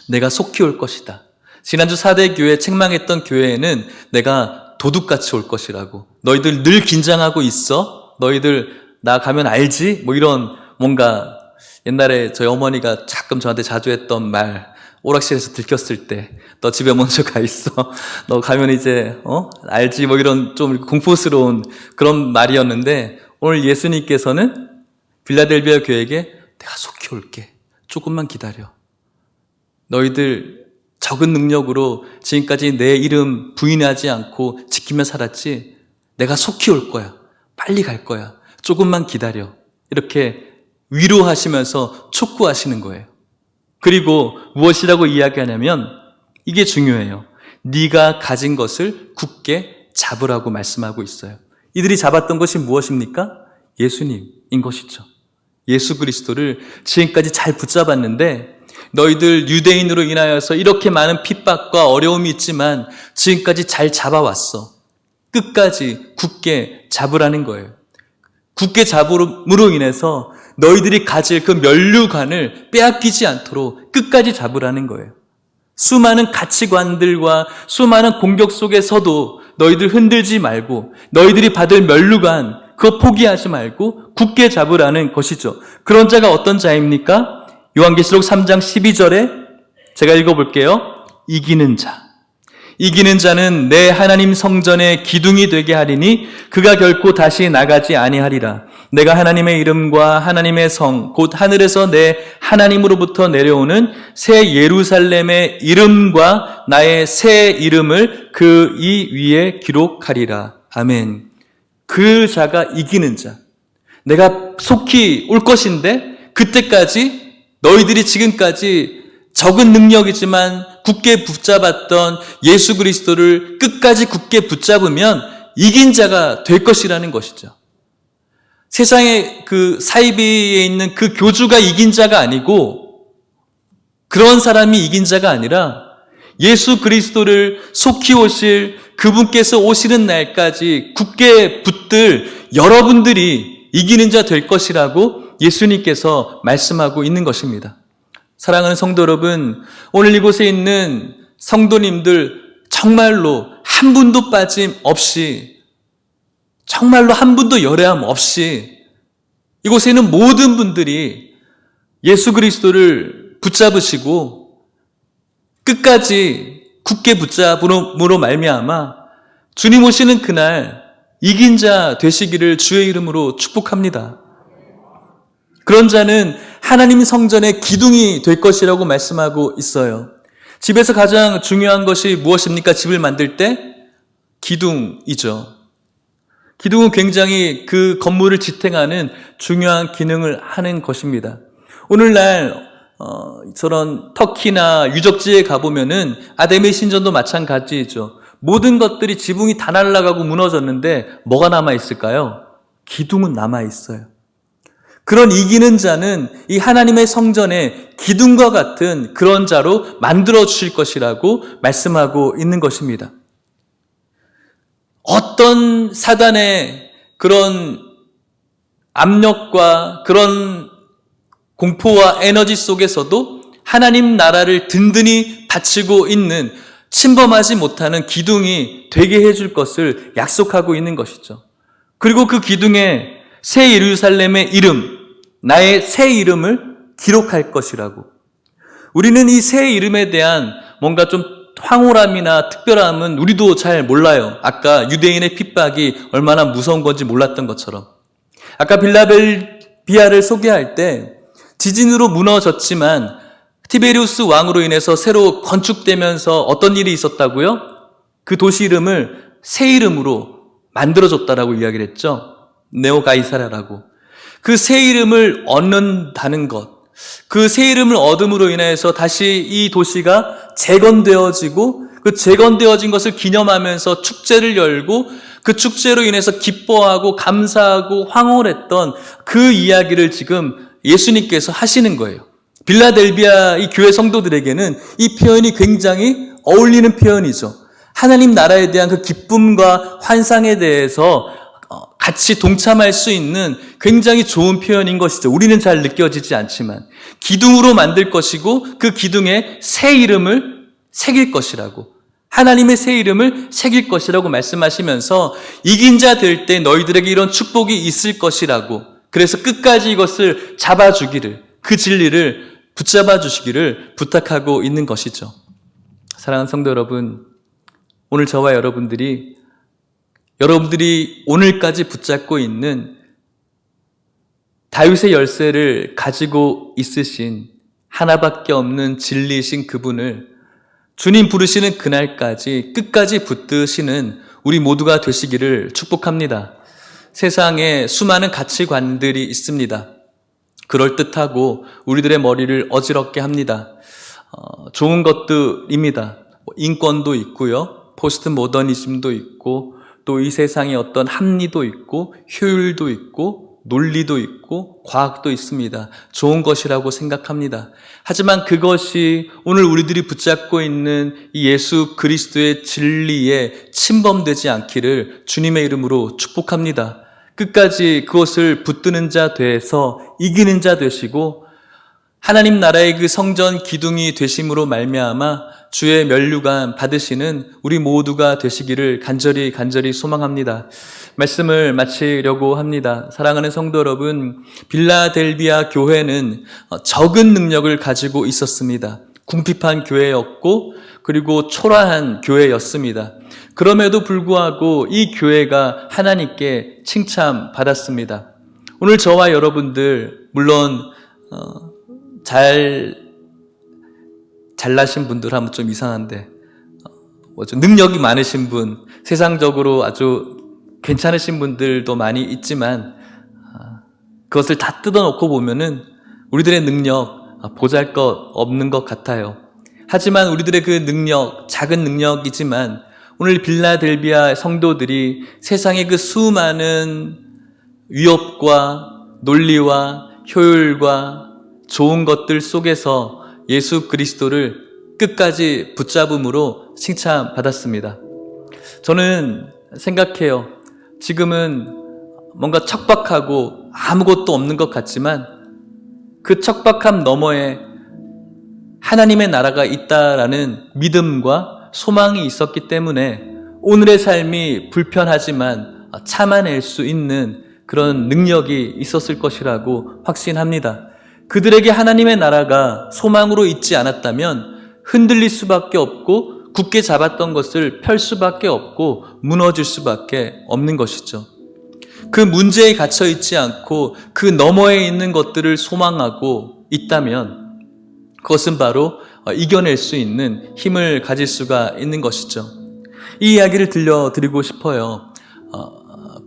내가 속히 올 것이다. 지난주 4대 교회 책망했던 교회에는 내가 도둑같이 올 것이라고. 너희들 늘 긴장하고 있어? 너희들 나 가면 알지? 뭐 이런 뭔가 옛날에 저희 어머니가 가끔 저한테 자주 했던 말, 오락실에서 들켰을 때 너 집에 먼저 가 있어. 너 가면 이제 알지? 뭐 이런 좀 공포스러운 그런 말이었는데 오늘 예수님께서는 빌라델비아 교회에게 내가 속히 올게. 조금만 기다려. 너희들 적은 능력으로 지금까지 내 이름 부인하지 않고 지키며 살았지? 내가 속히 올 거야. 빨리 갈 거야. 조금만 기다려. 이렇게 위로하시면서 촉구하시는 거예요. 그리고 무엇이라고 이야기하냐면 이게 중요해요. 네가 가진 것을 굳게 잡으라고 말씀하고 있어요. 이들이 잡았던 것이 무엇입니까? 예수님인 것이죠. 예수 그리스도를 지금까지 잘 붙잡았는데 너희들 유대인으로 인하여서 이렇게 많은 핍박과 어려움이 있지만 지금까지 잘 잡아왔어. 끝까지 굳게 잡으라는 거예요. 굳게 잡음으로 인해서 너희들이 가질 그 면류관을 빼앗기지 않도록 끝까지 잡으라는 거예요. 수많은 가치관들과 수많은 공격 속에서도 너희들 흔들지 말고 너희들이 받을 면류관 그거 포기하지 말고 굳게 잡으라는 것이죠. 그런 자가 어떤 자입니까? 요한계시록 3장 12절에 제가 읽어볼게요. 이기는 자. 이기는 자는 내 하나님 성전의 기둥이 되게 하리니 그가 결코 다시 나가지 아니하리라. 내가 하나님의 이름과 하나님의 성 곧 하늘에서 내 하나님으로부터 내려오는 새 예루살렘의 이름과 나의 새 이름을 그 이 위에 기록하리라. 아멘. 그 자가 이기는 자. 내가 속히 올 것인데 그때까지 너희들이 지금까지 적은 능력이지만 굳게 붙잡았던 예수 그리스도를 끝까지 굳게 붙잡으면 이긴 자가 될 것이라는 것이죠. 세상의 그 사이비에 있는 그 교주가 이긴 자가 아니고 그런 사람이 이긴 자가 아니라 예수 그리스도를 속히 오실 그분께서 오시는 날까지 굳게 붙들 여러분들이 이기는 자 될 것이라고 예수님께서 말씀하고 있는 것입니다. 사랑하는 성도 여러분, 오늘 이곳에 있는 성도님들 정말로 한 분도 빠짐없이 정말로 한 분도 열애함 없이 이곳에 있는 모든 분들이 예수 그리스도를 붙잡으시고 끝까지 굳게 붙잡음으로 말미암아 주님 오시는 그날 이긴 자 되시기를 주의 이름으로 축복합니다. 그런 자는 하나님 성전의 기둥이 될 것이라고 말씀하고 있어요. 집에서 가장 중요한 것이 무엇입니까? 집을 만들 때 기둥이죠. 기둥은 굉장히 그 건물을 지탱하는 중요한 기능을 하는 것입니다. 오늘날 저런 터키나 유적지에 가보면은 아데미 신전도 마찬가지죠. 모든 것들이 지붕이 다 날아가고 무너졌는데 뭐가 남아있을까요? 기둥은 남아있어요. 그런 이기는 자는 이 하나님의 성전의 기둥과 같은 그런 자로 만들어 주실 것이라고 말씀하고 있는 것입니다. 어떤 사단의 그런 압력과 그런 공포와 에너지 속에서도 하나님 나라를 든든히 바치고 있는 침범하지 못하는 기둥이 되게 해줄 것을 약속하고 있는 것이죠. 그리고 그 기둥에 새 예루살렘의 이름, 나의 새 이름을 기록할 것이라고. 우리는 이 새 이름에 대한 뭔가 좀 황홀함이나 특별함은 우리도 잘 몰라요. 아까 유대인의 핍박이 얼마나 무서운 건지 몰랐던 것처럼. 아까 빌라델비아를 소개할 때 지진으로 무너졌지만 티베리우스 왕으로 인해서 새로 건축되면서 어떤 일이 있었다고요? 그 도시 이름을 새 이름으로 만들어줬다라고 이야기를 했죠. 네오가이사라라고. 그 새 이름을 얻는다는 것, 그 새 이름을 얻음으로 인해서 다시 이 도시가 재건되어지고 그 재건되어진 것을 기념하면서 축제를 열고 그 축제로 인해서 기뻐하고 감사하고 황홀했던 그 이야기를 지금 예수님께서 하시는 거예요. 빌라델비아 이 교회 성도들에게는 이 표현이 굉장히 어울리는 표현이죠. 하나님 나라에 대한 그 기쁨과 환상에 대해서 같이 동참할 수 있는 굉장히 좋은 표현인 것이죠. 우리는 잘 느껴지지 않지만 기둥으로 만들 것이고 그 기둥에 새 이름을 새길 것이라고, 하나님의 새 이름을 새길 것이라고 말씀하시면서 이긴 자 될 때 너희들에게 이런 축복이 있을 것이라고, 그래서 끝까지 이것을 잡아주기를, 그 진리를 붙잡아 주시기를 부탁하고 있는 것이죠. 사랑하는 성도 여러분, 오늘 저와 여러분들이 오늘까지 붙잡고 있는 다윗의 열쇠를 가지고 있으신 하나밖에 없는 진리이신 그분을 주님 부르시는 그날까지 끝까지 붙드시는 우리 모두가 되시기를 축복합니다. 세상에 수많은 가치관들이 있습니다. 그럴듯하고 우리들의 머리를 어지럽게 합니다. 좋은 것들입니다. 인권도 있고요, 포스트 모더니즘도 있고, 또 이 세상에 어떤 합리도 있고 효율도 있고 논리도 있고 과학도 있습니다. 좋은 것이라고 생각합니다. 하지만 그것이 오늘 우리들이 붙잡고 있는 이 예수 그리스도의 진리에 침범되지 않기를 주님의 이름으로 축복합니다. 끝까지 그것을 붙드는 자 돼서 이기는 자 되시고 하나님 나라의 그 성전 기둥이 되심으로 말미암아 주의 면류관 받으시는 우리 모두가 되시기를 간절히 소망합니다. 말씀을 마치려고 합니다. 사랑하는 성도 여러분, 빌라델비아 교회는 적은 능력을 가지고 있었습니다. 궁핍한 교회였고 그리고 초라한 교회였습니다. 그럼에도 불구하고 이 교회가 하나님께 칭찬받았습니다. 오늘 저와 여러분들 물론 잘나신 분들 하면 좀 이상한데 좀 능력이 많으신 분, 세상적으로 아주 괜찮으신 분들도 많이 있지만 그것을 다 뜯어놓고 보면은 우리들의 능력 보잘것 없는 것 같아요. 하지만 우리들의 그 능력, 작은 능력이지만 오늘 빌라델비아 성도들이 세상의 그 수많은 위협과 논리와 효율과 좋은 것들 속에서 예수 그리스도를 끝까지 붙잡음으로 칭찬받았습니다. 저는 생각해요. 지금은 뭔가 척박하고 아무것도 없는 것 같지만 그 척박함 너머에 하나님의 나라가 있다라는 믿음과 소망이 있었기 때문에 오늘의 삶이 불편하지만 참아낼 수 있는 그런 능력이 있었을 것이라고 확신합니다. 그들에게 하나님의 나라가 소망으로 있지 않았다면 흔들릴 수밖에 없고 굳게 잡았던 것을 펼 수밖에 없고 무너질 수밖에 없는 것이죠. 그 문제에 갇혀 있지 않고 그 너머에 있는 것들을 소망하고 있다면 그것은 바로 이겨낼 수 있는 힘을 가질 수가 있는 것이죠. 이 이야기를 들려드리고 싶어요.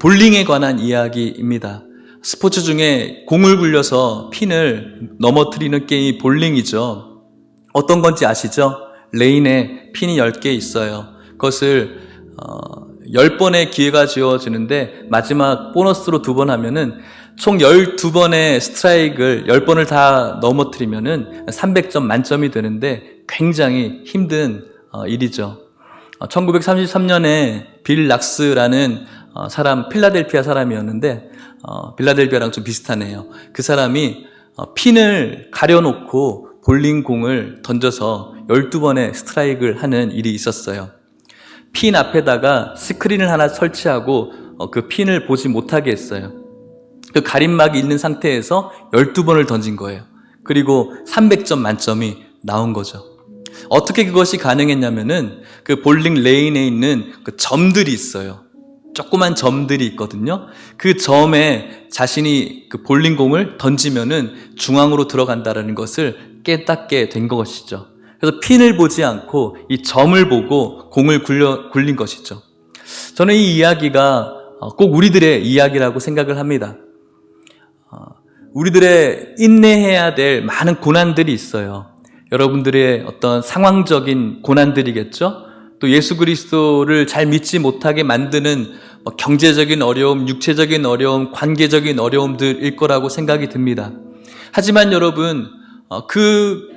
볼링에 관한 이야기입니다. 스포츠 중에 공을 굴려서 핀을 넘어뜨리는 게임이 볼링이죠. 어떤 건지 아시죠? 레인에 핀이 10개 있어요. 그것을 10번의 기회가 주어지는데 마지막 보너스로 2번 하면은 총 12번의 스트라이크를 10번을 다 넘어뜨리면은 300점 만점이 되는데 굉장히 힘든 일이죠. 1933년에 빌 락스라는 사람, 필라델피아 사람이었는데 빌라델비아랑 좀 비슷하네요. 그 사람이 핀을 가려놓고 볼링공을 던져서 12번의 스트라이크를 하는 일이 있었어요. 핀 앞에다가 스크린을 하나 설치하고 그 핀을 보지 못하게 했어요. 그 가림막이 있는 상태에서 12번을 던진 거예요. 그리고 300점 만점이 나온 거죠. 어떻게 그것이 가능했냐면은 그 볼링 레인에 있는 그 점들이 있어요. 조그만 점들이 있거든요. 그 점에 자신이 그 볼링공을 던지면은 중앙으로 들어간다라는 것을 깨닫게 된 것이죠. 그래서 핀을 보지 않고 이 점을 보고 공을 굴린 것이죠. 저는 이 이야기가 꼭 우리들의 이야기라고 생각을 합니다. 우리들의 인내해야 될 많은 고난들이 있어요. 여러분들의 어떤 상황적인 고난들이겠죠? 또 예수 그리스도를 잘 믿지 못하게 만드는 경제적인 어려움, 육체적인 어려움, 관계적인 어려움들일 거라고 생각이 듭니다. 하지만 여러분, 그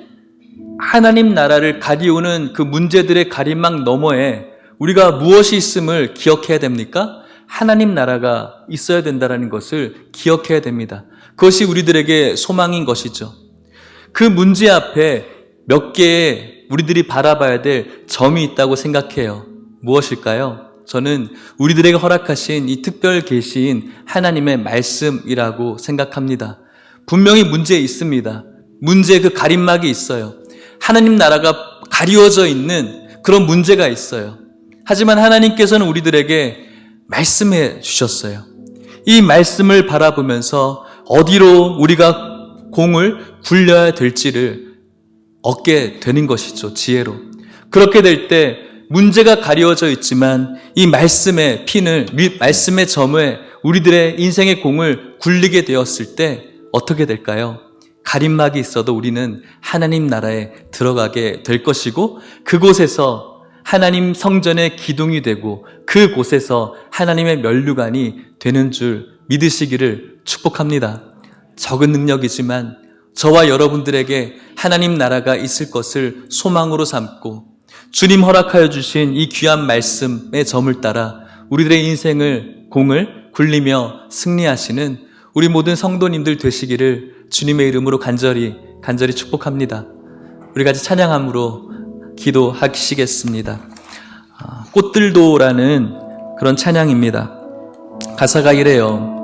하나님 나라를 가리우는 그 문제들의 가림막 너머에 우리가 무엇이 있음을 기억해야 됩니까? 하나님 나라가 있어야 된다는 것을 기억해야 됩니다. 그것이 우리들에게 소망인 것이죠. 그 문제 앞에 몇 개의 우리들이 바라봐야 될 점이 있다고 생각해요. 무엇일까요? 저는 우리들에게 허락하신 이 특별 계시인 하나님의 말씀이라고 생각합니다. 분명히 문제 있습니다. 문제의 그 가림막이 있어요. 하나님 나라가 가리워져 있는 그런 문제가 있어요. 하지만 하나님께서는 우리들에게 말씀해 주셨어요. 이 말씀을 바라보면서 어디로 우리가 공을 굴려야 될지를 얻게 되는 것이죠. 지혜로. 그렇게 될 때 문제가 가리워져 있지만 이 말씀의 핀을, 말씀의 점에 우리들의 인생의 공을 굴리게 되었을 때 어떻게 될까요? 가림막이 있어도 우리는 하나님 나라에 들어가게 될 것이고 그곳에서 하나님 성전의 기둥이 되고 그곳에서 하나님의 면류관이 되는 줄 믿으시기를 축복합니다. 적은 능력이지만 저와 여러분들에게 하나님 나라가 있을 것을 소망으로 삼고 주님 허락하여 주신 이 귀한 말씀의 점을 따라 우리들의 인생을 공을 굴리며 승리하시는 우리 모든 성도님들 되시기를 주님의 이름으로 간절히 간절히 축복합니다. 우리 같이 찬양함으로 기도하시겠습니다. 꽃들도라는 그런 찬양입니다. 가사가 이래요.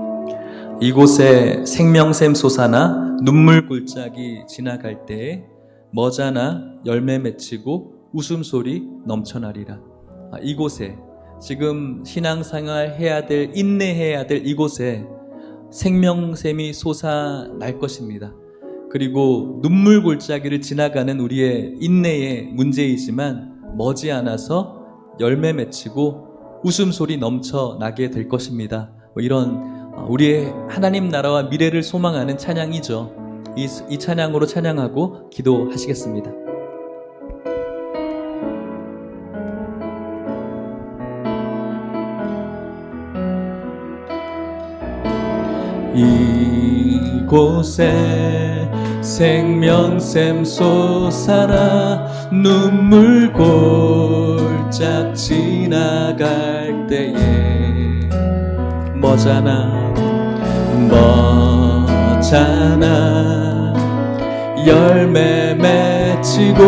이곳에 생명샘 솟아나 눈물 골짜기 지나갈 때에 머자나 열매 맺히고 웃음소리 넘쳐나리라. 이곳에 지금 신앙생활 해야 될, 인내해야 될 이곳에 생명샘이 솟아날 것입니다. 그리고 눈물 골짜기를 지나가는 우리의 인내의 문제이지만 머지않아서 열매 맺히고 웃음소리 넘쳐나게 될 것입니다. 이런 우리의 하나님 나라와 미래를 소망하는 찬양이죠. 이 찬양으로 찬양하고 기도하시겠습니다. 이곳에 생명샘 솟아나 눈물 골짝 지나갈 때에 머자나 열매 맺히고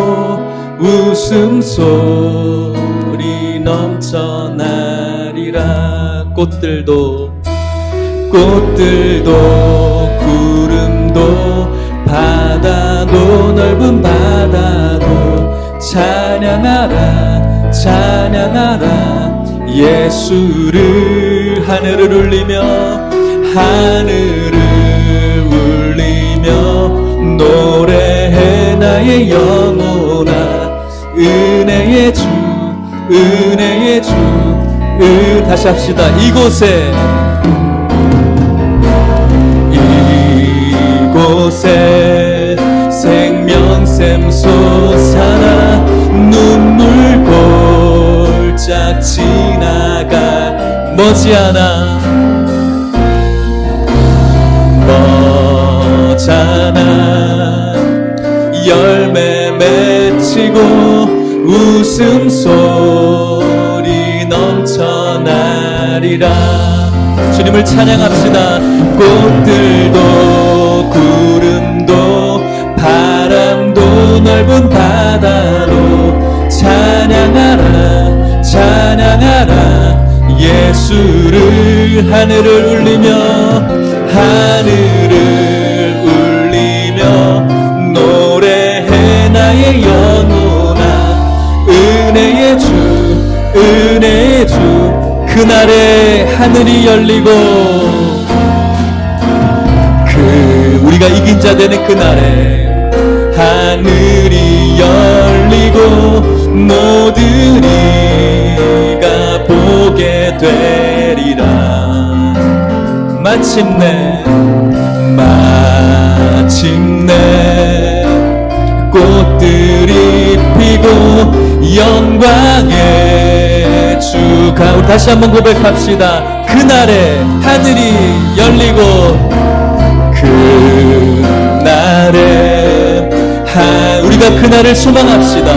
웃음소리 넘쳐나리라. 꽃들도 구름도 바다도 넓은 바다도 찬양하라 찬양하라 예수를. 하늘을 울리며 노래해 나의 영혼아. 은혜의 주 다시 합시다. 이곳에 생명샘 솟아나 눈물 골짝 지나가 머지않아 열매 맺히고 웃음소리 넘쳐나리라. 주님을 찬양합시다. 꽃들도 구름도 바람도 넓은 바다로 찬양하라 찬양하라 예수를. 하늘을 울리며 노래해 나의 영혼아. 은혜의 주 그날에 하늘이 열리고 우리가 이긴 자 되는 그날에 하늘이 열리고 모든 이가 보게 되리라. 마침내 꽃들이 피고 영광의 주가. 우리 다시 한번 고백합시다. 그날에 하늘이 열리고 우리가 그날을 소망합시다.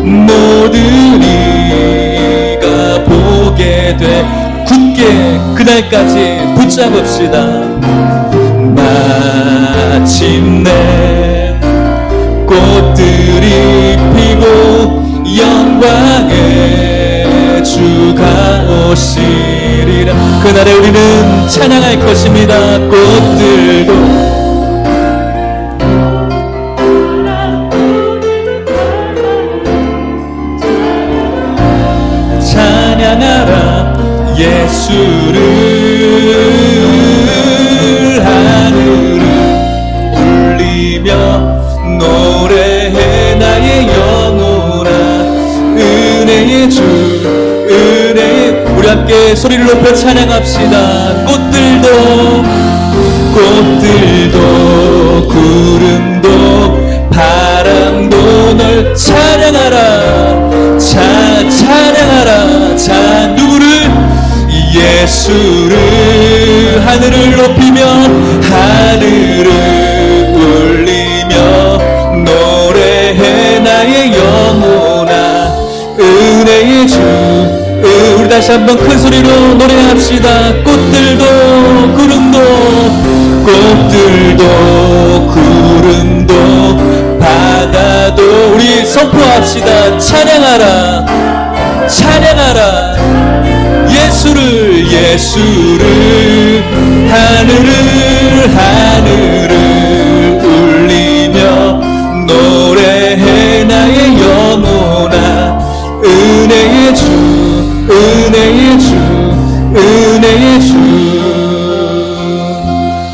모든 이가 보게 돼 굳게 그날까지 붙잡읍시다. 마침내 꽃들이 피고 영광의 주가 오시리라. 그날에 우리는 찬양할 것입니다. 꽃들도 찬양하라 예수를. 하늘을 울리며 노래해 나의 영혼아. 은혜의 주 우리 함께 소리를 높여 찬양합시다. 꽃들도 구름도 바람도 널 찬양하라 찬양하라. 누구를? 예수를. 하늘을 높이며 울리며 노래해 나의 영혼아. 은혜의 주 우리 다시 한번 큰 소리로 노래합시다. 꽃들도 구름도 꽃들도 구름도 바다도 우리 선포합시다. 찬양하라 찬양하라 예수를 하늘을 울리며 노래해 나의 영혼아 은혜의 주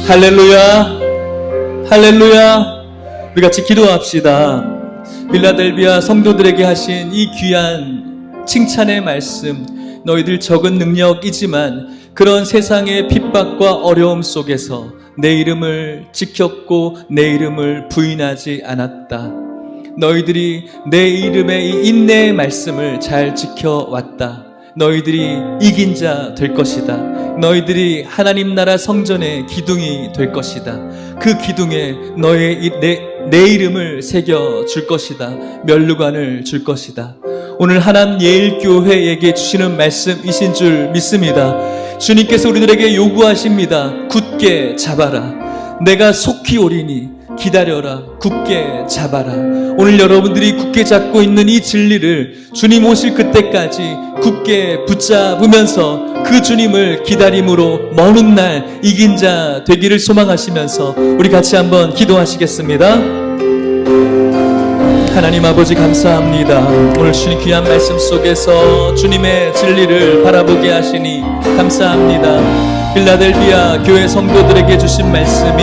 할렐루야 할렐루야. 우리 같이 기도합시다. 빌라델비아 성도들에게 하신 이 귀한 칭찬의 말씀, 너희들 적은 능력이지만 그런 세상의 핍박과 어려움 속에서 내 이름을 지켰고 내 이름을 부인하지 않았다. 너희들이 내 이름의 이 인내의 말씀을 잘 지켜왔다. 너희들이 이긴 자 될 것이다. 너희들이 하나님 나라 성전의 기둥이 될 것이다. 그 기둥에 내 이름을 새겨 줄 것이다. 면류관을 줄 것이다. 오늘 하남 예일교회에게 주시는 말씀이신 줄 믿습니다. 주님께서 우리들에게 요구하십니다. 굳게 잡아라. 내가 속히 오리니 기다려라. 굳게 잡아라. 오늘 여러분들이 굳게 잡고 있는 이 진리를 주님 오실 그때까지 굳게 붙잡으면서 그 주님을 기다림으로 먼 훗날 이긴 자 되기를 소망하시면서 우리 같이 한번 기도하시겠습니다. 하나님 아버지 감사합니다. 오늘 주님 귀한 말씀 속에서 주님의 진리를 바라보게 하시니 감사합니다. 빌라델비아 교회 성도들에게 주신 말씀이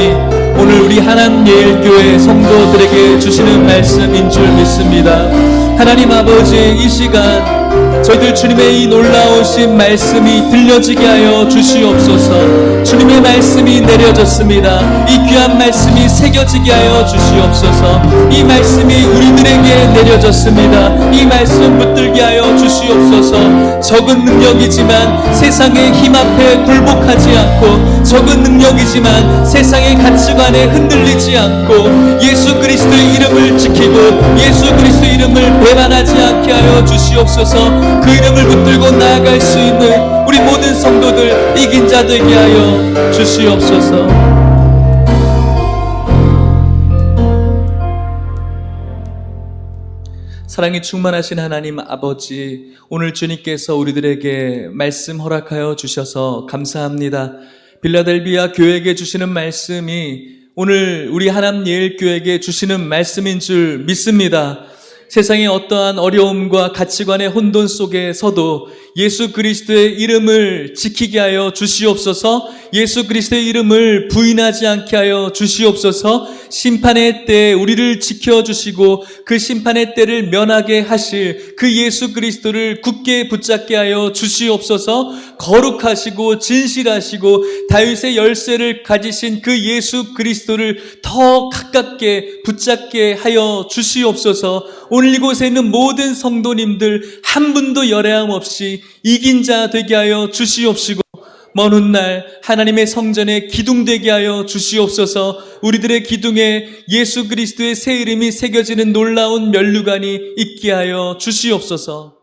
오늘 우리 하남 예일교회 성도들에게 주시는 말씀인 줄 믿습니다. 하나님 아버지, 이 시간 저희들 주님의 이 놀라우신 말씀이 들려지게 하여 주시옵소서. 주님의 말씀이 내려졌습니다. 이 귀한 말씀이 새겨지게 하여 주시옵소서. 이 말씀이 우리들에게 내려졌습니다. 이 말씀 붙들게 하여 주시옵소서. 적은 능력이지만 세상의 힘 앞에 굴복하지 않고, 적은 능력이지만 세상의 가치관에 흔들리지 않고 예수 그리스도의 이름을 지키고 예수 그리스도의 이름을 배반하지 않게 하여 주시옵소서. 그 이름을 붙들고 나아갈 수 있는 우리 모든 성도들 이긴 자 되게 하여 주시옵소서. 사랑이 충만하신 하나님 아버지, 오늘 주님께서 우리들에게 말씀 허락하여 주셔서 감사합니다. 빌라델비아 교회에게 주시는 말씀이 오늘 우리 하남 예일교회에게 주시는 말씀인 줄 믿습니다. 세상의 어떠한 어려움과 가치관의 혼돈 속에서도 예수 그리스도의 이름을 지키게 하여 주시옵소서. 예수 그리스도의 이름을 부인하지 않게 하여 주시옵소서. 심판의 때에 우리를 지켜주시고 그 심판의 때를 면하게 하실 그 예수 그리스도를 굳게 붙잡게 하여 주시옵소서. 거룩하시고 진실하시고 다윗의 열쇠를 가지신 그 예수 그리스도를 더 가깝게 붙잡게 하여 주시옵소서. 오늘 이곳에 있는 모든 성도님들 한 분도 열애함 없이 이긴 자 되게 하여 주시옵시고, 먼 훗날 하나님의 성전에 기둥되게 하여 주시옵소서. 우리들의 기둥에 예수 그리스도의 새 이름이 새겨지는 놀라운 면류관이 있게 하여 주시옵소서.